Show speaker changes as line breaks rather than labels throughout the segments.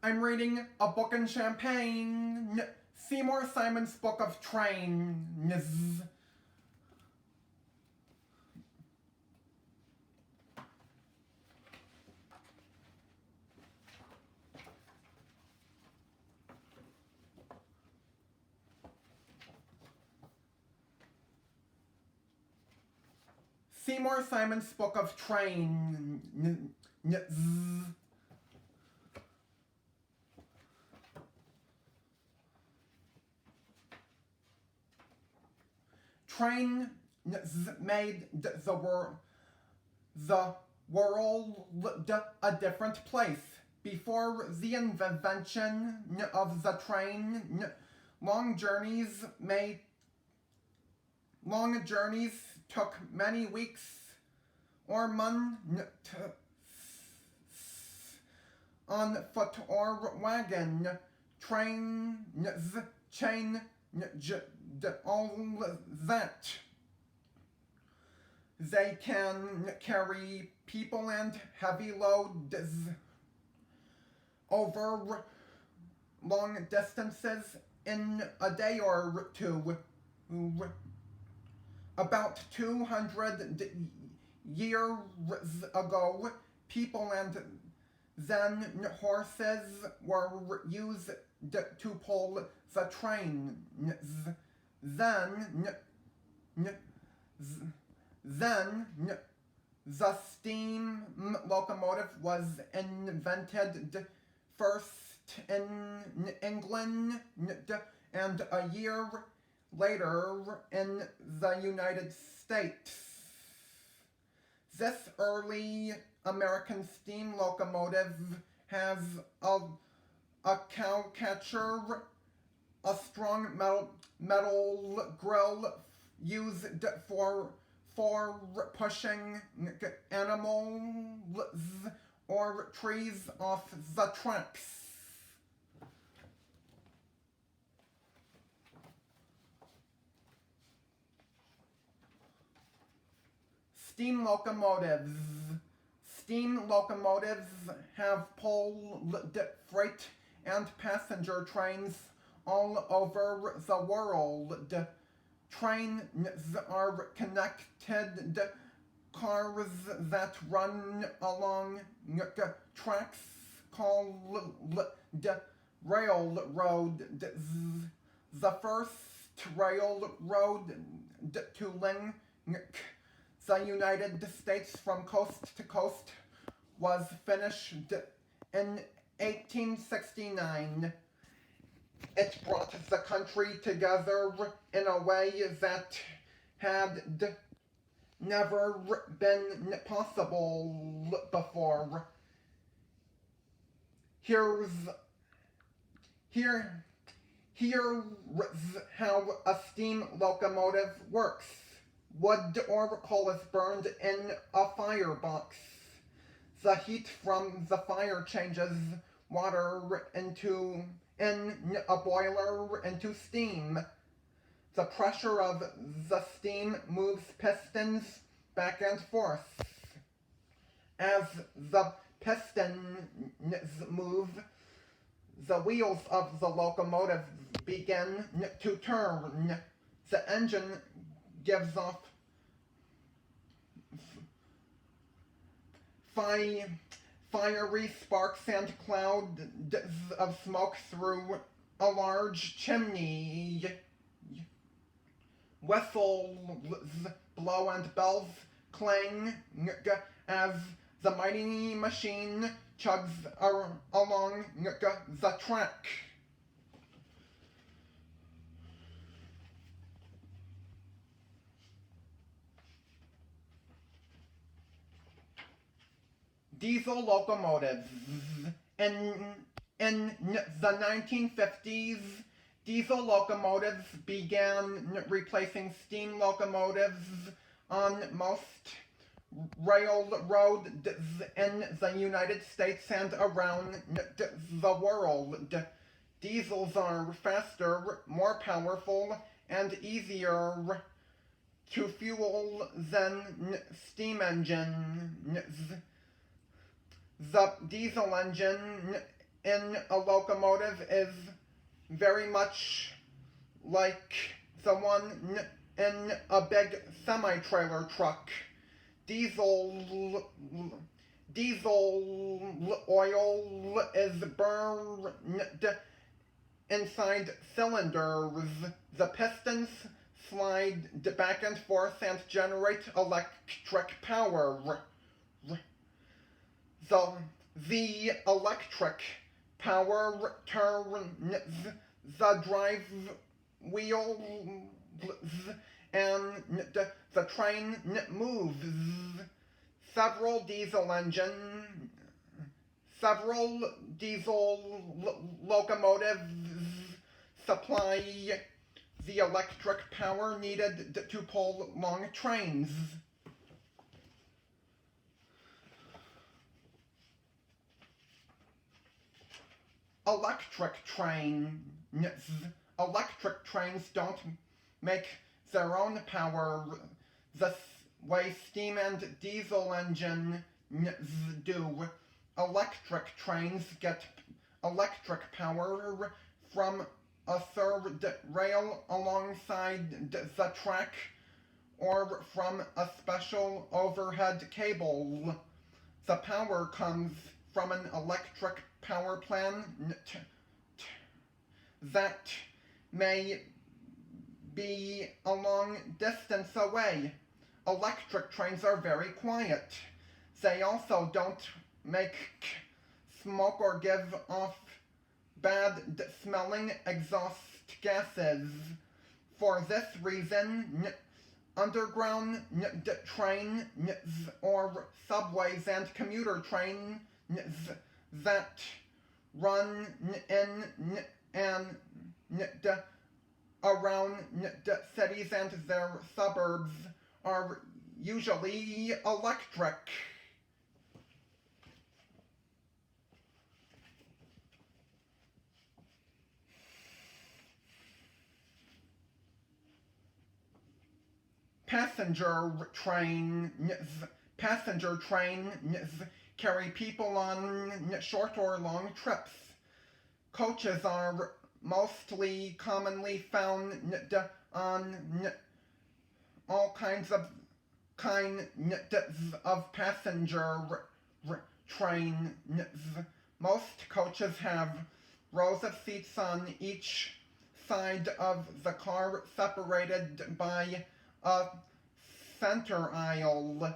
I'm reading a book in Champaign. Seymour Simon's book of trains. Seymour Simon's book of trains. Trains made the world a different place. Before the invention of the train, long journeys took many weeks or months on foot or wagon. Trains change all that. They can carry people and heavy loads over long distances in a day or two. About 200 years ago, people and then horses were used to pull the trains. Then the steam locomotive was invented first in England and a year later in the United States. This early American steam locomotive has a cow catcher, a strong metal grill used for pushing animals or trees off the tracks. Steam locomotives. Steam locomotives have pulled freight and passenger trains all over the world. Trains are connected cars that run along tracks called railroads. The first railroad to link the United States from coast to coast was finished in 1869. It brought the country together in a way that had never been possible before. Here's how a steam locomotive works. Wood or coal is burned in a firebox. The heat from the fire changes water in a boiler into steam. The pressure of the steam moves pistons back and forth. As the pistons move, the wheels of the locomotive begin to turn. The engine gives off fiery sparks and clouds of smoke through a large chimney. Whistles blow and bells clang as the mighty machine chugs along the track. Diesel locomotives. In the 1950s, diesel locomotives began replacing steam locomotives on most railroads in the United States and around the world. Diesels are faster, more powerful, and easier to fuel than steam engines. The diesel engine in a locomotive is very much like the one in a big semi-trailer truck. Diesel oil is burned inside cylinders. The pistons slide back and forth and generate electric power. The electric power turns the drive wheels and the train moves. Several diesel locomotives supply the electric power needed to pull long trains. Electric trains don't make their own power the way steam and diesel engines do. Electric trains get electric power from a third rail alongside the track or from a special overhead cable. The power comes from an electric power plant that may be a long distance away. Electric trains are very quiet. They also don't make smoke or give off bad smelling exhaust gases. For this reason, underground trains or subways and commuter trains that run in and around cities and their suburbs are usually electric. Passenger trains carry people on short or long trips. Coaches are mostly commonly found on all kinds of passenger trains. Most coaches have rows of seats on each side of the car separated by a center aisle.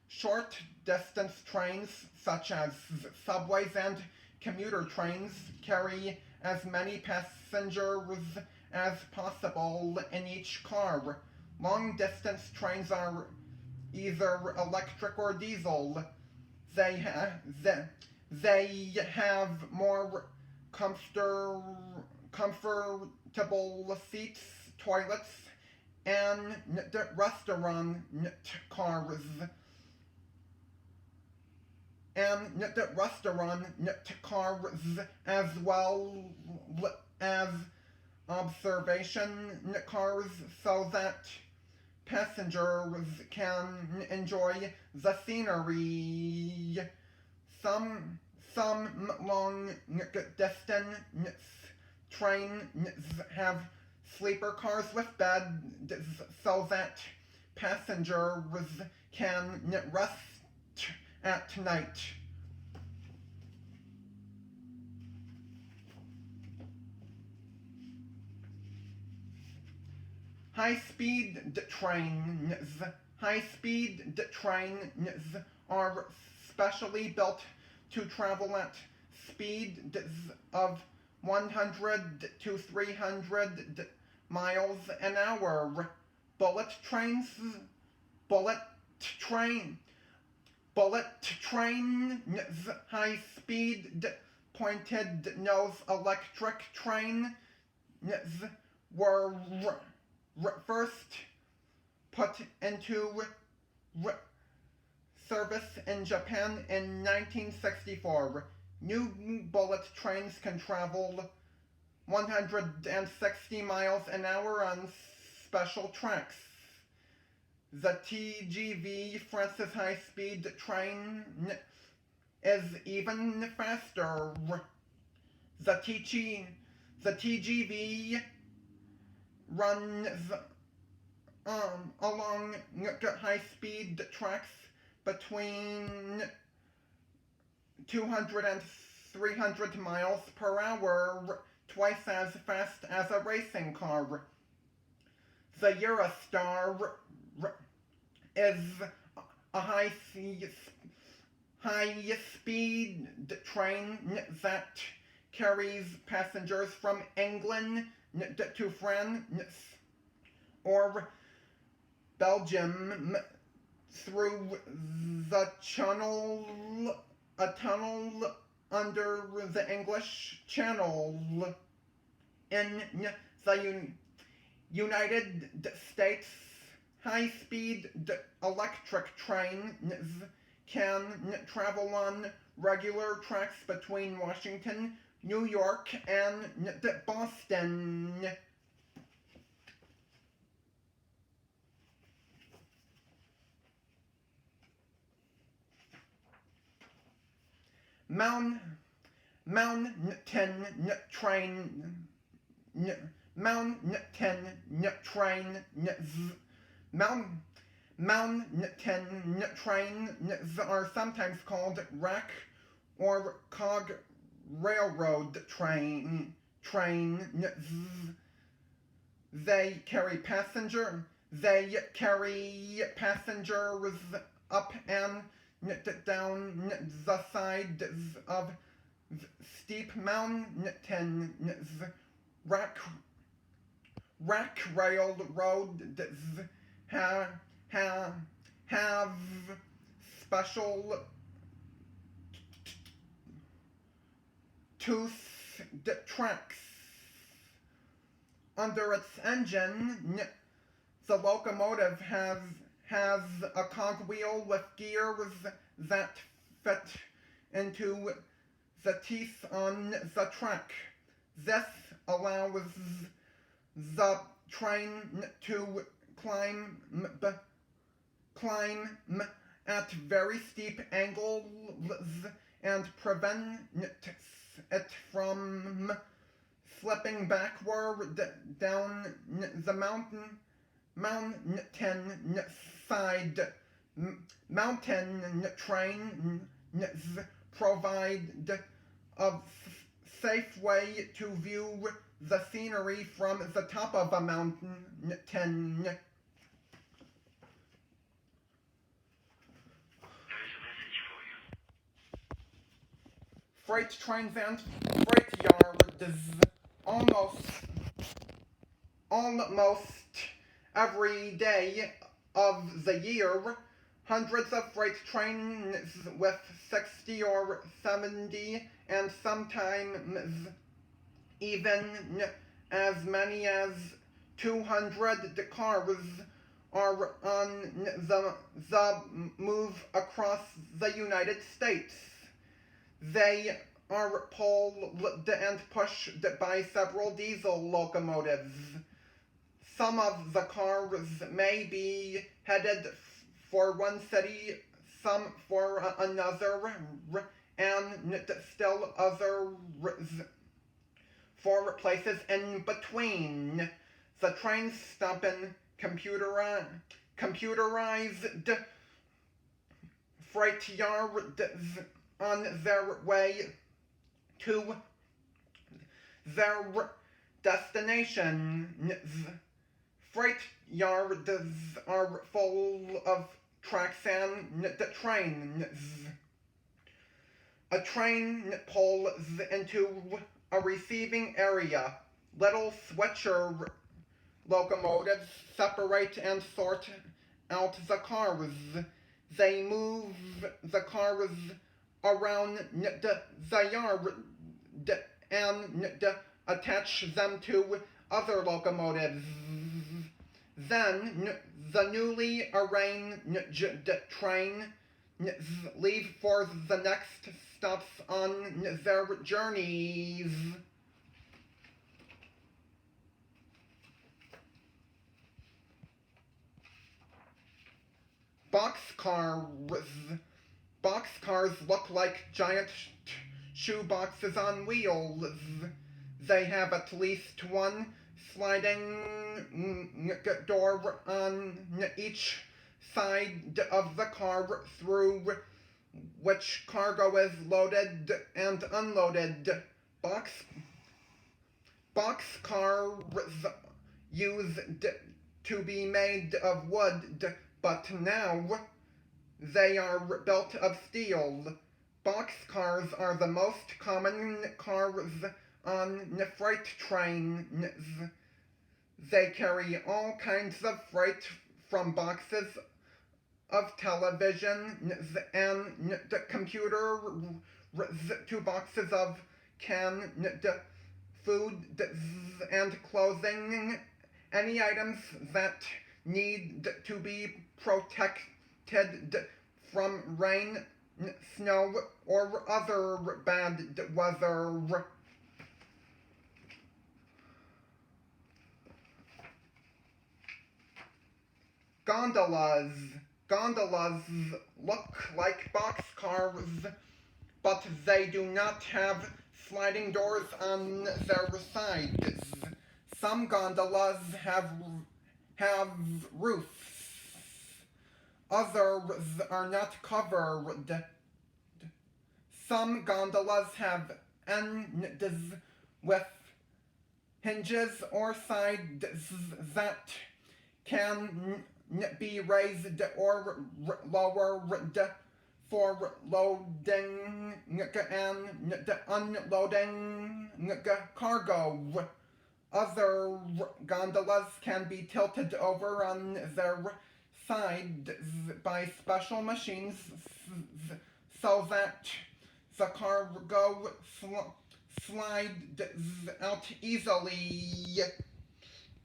Short distance trains such as subways and commuter trains carry as many passengers as possible in each car. Long distance trains are either electric or diesel. They have more comfortable seats, toilets, and restaurant cars. As well as observation cars so that passengers can enjoy the scenery. Some long distance trains have sleeper cars with beds so that passengers can rest at night. High-speed trains are specially built to travel at speeds of 100 to 300 miles an hour. Bullet trains, high-speed pointed nose electric trains were first put into service in Japan in 1964. New bullet trains can travel 160 miles an hour on special tracks. The TGV Francis high-speed train is even faster. The TGV runs along high-speed tracks between 200 and 300 miles per hour, twice as fast as a racing car. The Eurostar is a high-speed train that carries passengers from England to France or Belgium through a tunnel under the English Channel. In the United States, high-speed electric trains can travel on regular tracks between Washington, New York, and Boston. Mountain trains are sometimes called rack or cog railroad trains. They carry passengers up and down the sides of steep mountains. Rack railroads have special toothed tracks. Under its engine, the locomotive has a cogwheel with gears that fit into the teeth on the track. This allows the train to climb at very steep angles and prevent it from slipping backward down the mountain side. Mountain trains provide a safe way to view the scenery from the top of a mountain. Freight trains and freight yards. Almost every day of the year, hundreds of freight trains with 60 or 70 and sometimes even as many as 200 cars are on the move across the United States. They are pulled and pushed by several diesel locomotives. Some of the cars may be headed for one city, some for another, and still others for places in between. The trains stop in computerized freight yards on their way to their destinations. Freight yards are full of tracks and trains. A train pulls into a receiving area. Little switcher locomotives separate and sort out the cars. They move the cars around the yard and attach them to other locomotives. Then the newly arranged trains leave for the next stops on their journeys. Boxcars look like giant shoeboxes on wheels. They have at least one sliding door on each side of the car through which cargo is loaded and unloaded. Boxcars used to be made of wood, but now they are built of steel. Boxcars are the most common cars on freight trains. They carry all kinds of freight, from boxes of television and computers to boxes of canned food and clothing. Any items that need to be protected from rain, snow, or other bad weather. Gondolas. Gondolas look like boxcars, but they do not have sliding doors on their sides. Some gondolas have roofs. Others are not covered. Some gondolas have ends with hinges or sides that can be raised or lowered for loading and unloading cargo. Other gondolas can be tilted over on their sides by special machines so that the cargo slides out easily.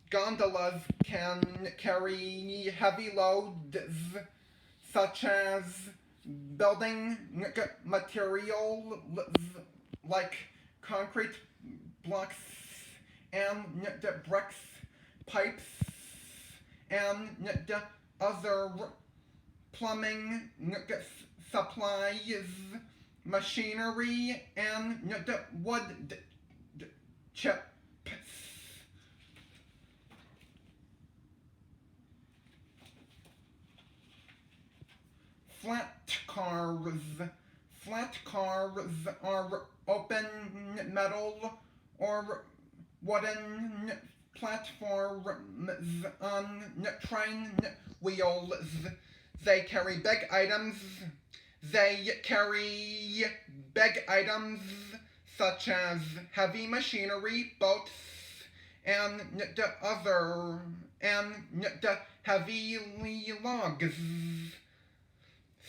Gondolas can carry heavy loads such as building materials like concrete blocks and bricks, pipes, and other plumbing supplies, machinery, and wood chips. Flat cars. Flat cars are open metal or wooden platforms on train wheels. They carry big items. Such as heavy machinery, boats, and heavy logs.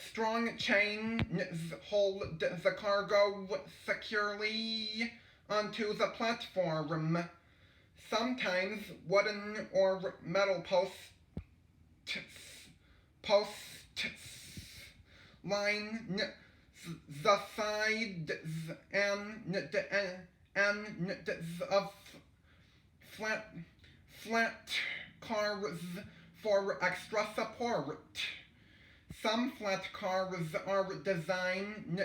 Strong chains hold the cargo securely onto the platform. Sometimes wooden or metal posts line the sides and ends of flat cars for extra support. Some flat cars are designed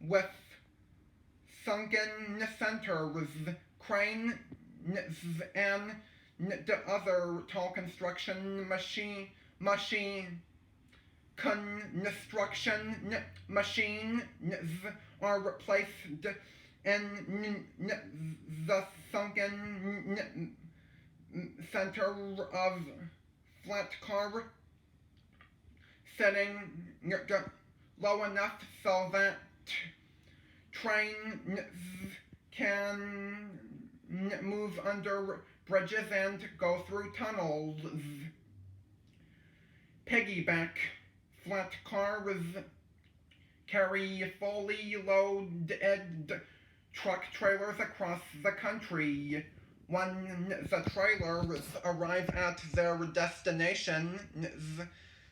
with sunken centers, cranes, and other tall construction machines are placed in the sunken center of flat car, setting low enough so that trains can move under bridges and go through tunnels. Piggyback. Flat cars carry fully loaded truck trailers across the country. When the trailers arrive at their destinations,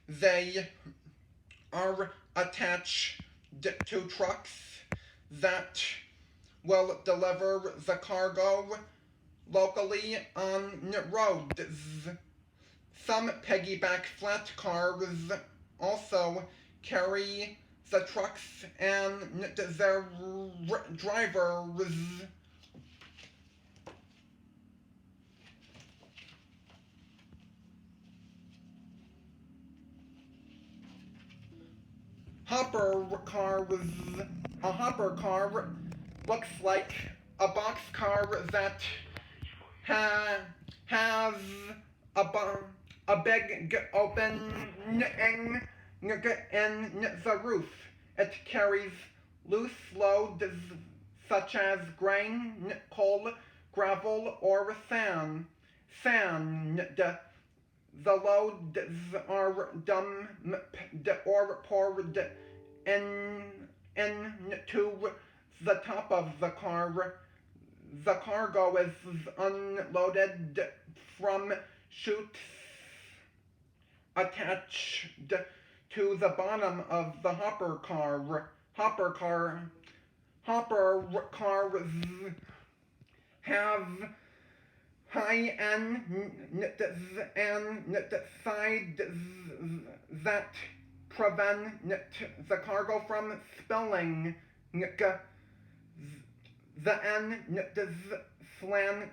they are attached to trucks that will deliver the cargo locally on roads. Some piggyback flat cars also carry the trucks and their drivers. Hopper car was a hopper car. Looks like a boxcar that has a big opening in the roof. It carries loose loads such as grain, coal, gravel, or sand. The loads are dumped or poured into the top of the car. The cargo is unloaded from chutes attached to the bottom of the hopper car. Hopper cars have high ends and sides that prevent the cargo from spilling. The ends slant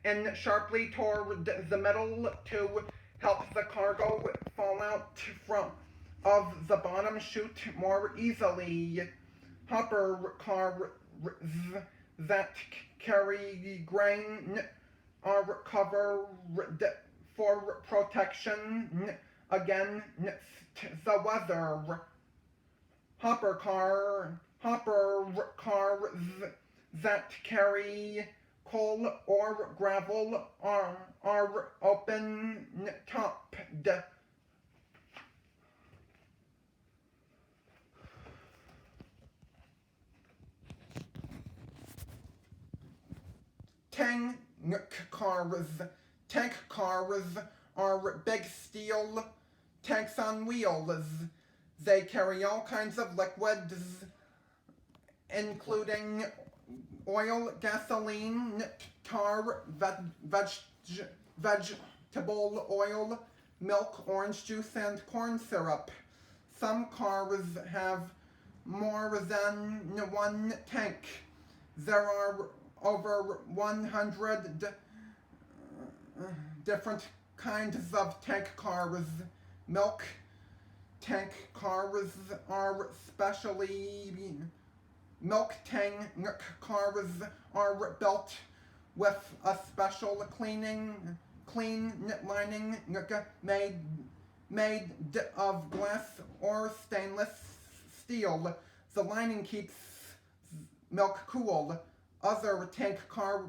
in sharply toward the middle to help the cargo fall out of the bottom chute more easily. Hopper cars that carry grain are covered for protection against the weather. Hopper cars that carry coal or gravel are open-topped. Tank cars are big steel tanks on wheels. They carry all kinds of liquids, including oil, gasoline, tar, vegetable oil, milk, orange juice, and corn syrup. Some cars have more than one tank. There are over 100 different kinds of tank cars. Milk tank cars are milk tank cars are built with a special clean lining made of glass or stainless steel. The lining keeps milk cool. Other tank cars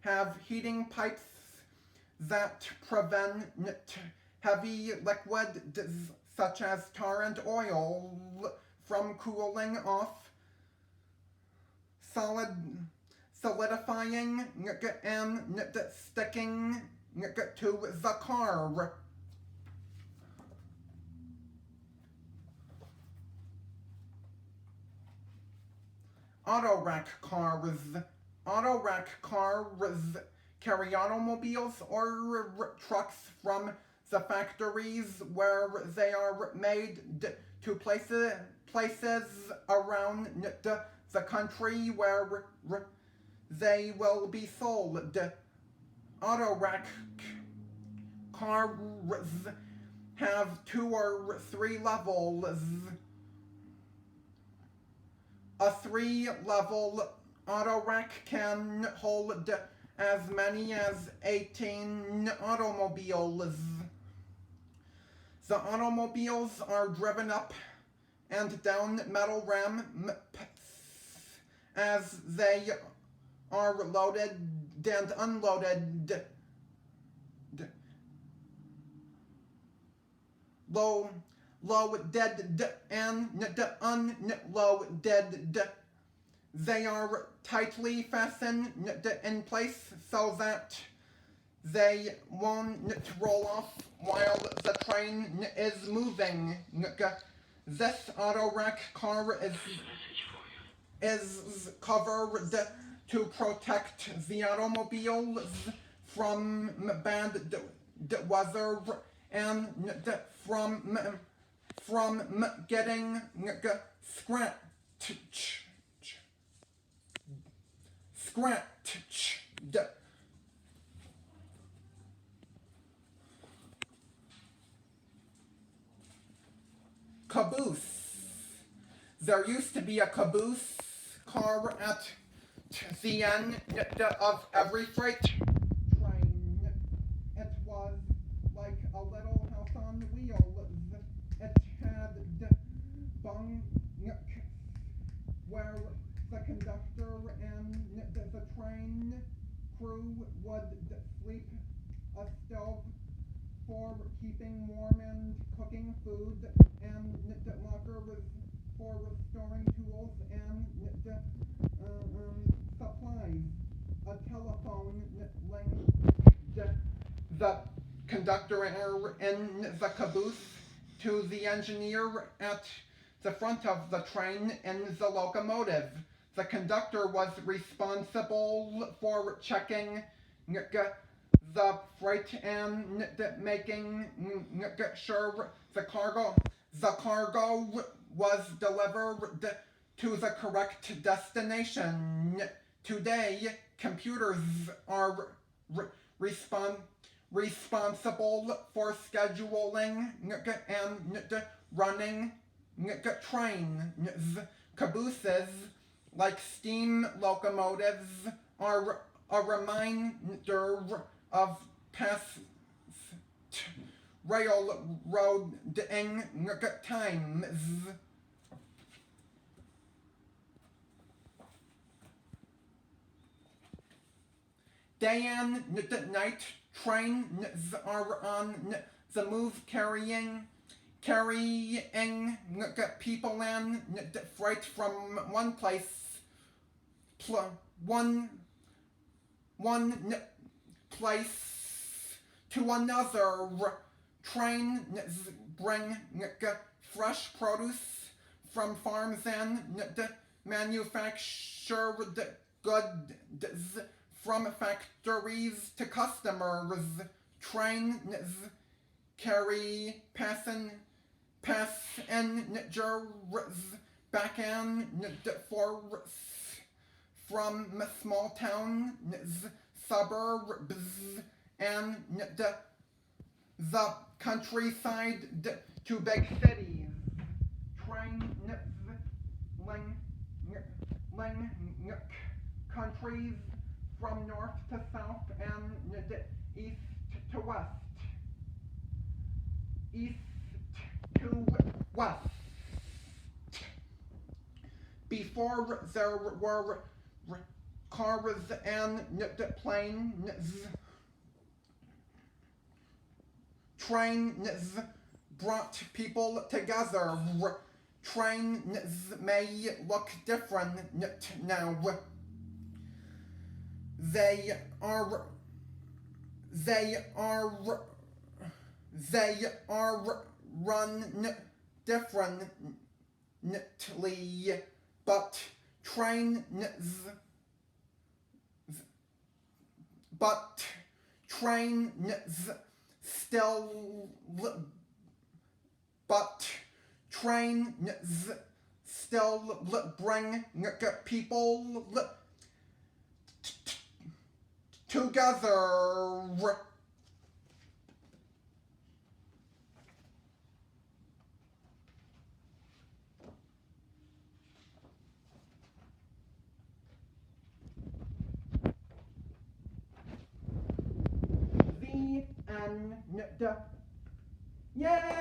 have heating pipes that prevent heavy liquids such as tar and oil from cooling off, solidifying and sticking to the car. Auto-rack cars carry automobiles or trucks from the factories where they are made to places around the country where they will be sold. Auto-rack cars have 2 or 3 levels. A 3-level auto-rack can hold as many as 18 automobiles. The automobiles are driven up and down metal ramps as they are loaded and unloaded. Loaded and unloaded. They are tightly fastened in place so that they won't roll off while the train is moving. This auto-rack car is covered to protect the automobiles from bad weather and from from getting scratched. Caboose. There used to be a caboose car at the end of every freight train. It was like a little house on wheels. It had bunks where the conductor and the train crew would sleep, a stove for keeping warm and cooking food, and lockers for storing tools and supplies. A telephone linked the conductor in the caboose to the engineer at the front of the train in the locomotive. The conductor was responsible for checking the freight and making sure the cargo was delivered to the correct destination. Today, computers are responsible for scheduling and running trains. Cabooses, like steam locomotives, are a reminder of past railroading times. Day and night trains are on the move, carrying people and freight from one place to another. Trains bring fresh produce from farms and manufactured goods from factories to customers. Trains carry passengers back and forth from small towns, suburbs, and the countryside to big cities. Trains link countries from north to south and east to west. Before there were cars and planes, trains brought people together. Trains may look different now. They are run differently, but trains still bring people together. The end. Yay!